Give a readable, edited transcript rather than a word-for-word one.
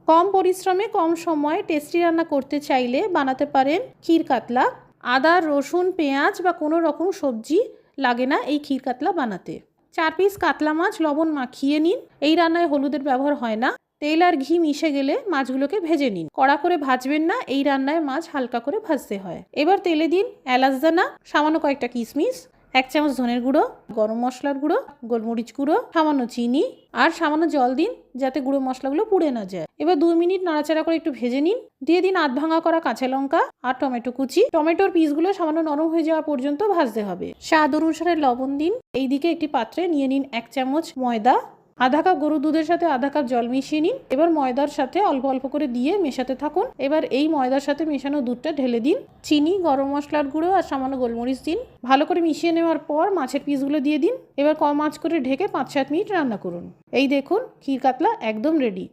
কম পরিশ্রমে কম সময়ে টেস্টি রান্না করতে চাইলে বানাতে পারেন ক্ষীর কাতলা। আদা, রসুন, পেঁয়াজ বা কোনো রকম সবজি লাগে না এই ক্ষীর কাতলা বানাতে। 4 পিস কাতলা মাছ লবণ মাখিয়ে নিন। এই রান্নায় হলুদের ব্যবহার হয় না। তেল আর ঘি মিশে গেলে মাছগুলোকে ভেজে নিন। কড়া করে ভাজবেন না, এই রান্নায় মাছ হালকা করে ভাজতে হয়। এবার তেলে দিন এলাচ দানা, সামান্য কয়েকটা কিশমিশ, 1 চামচ ধনের গুঁড়ো, গরম মশলার গুঁড়ো, গোলমরিচ গুঁড়ো, সামান্য চিনি আর সামান্য জল দিন যাতে গুঁড়ো মশলাগুলো পুড়ে না যায়। এবার 2 মিনিট নাড়াচাড়া করে একটু ভেজে নিন। দিয়ে দিন আধ ভাঙা করা কাঁচা লঙ্কা আর টমেটো কুচি। টমেটোর পিসগুলো সামান্য নরম হয়ে যাওয়া পর্যন্ত ভাজতে হবে। স্বাদ অনুসারে লবণ দিন। এইদিকে একটি পাত্রে নিয়ে নিন 1 চামচ ময়দা, আধা কাপ গরুর দুধের সাথে আধা কাপ জল মিশিয়ে নিন। এবার ময়দার সাথে অল্প অল্প করে দিয়ে মেশাতে থাকুন। এবার এই ময়দার সাথে মেশানো দুধটা ঢেলে দিন। চিনি, গরম মশলার গুঁড়ো আর সামান্য গোলমরিচ দিন। ভালো করে মিশিয়ে নেওয়ার পর মাছের পিসগুলো দিয়ে দিন। এবার কম আঁচ করে ঢেকে 5-7 মিনিট রান্না করুন। এই দেখুন ক্ষীর কাতলা একদম রেডি।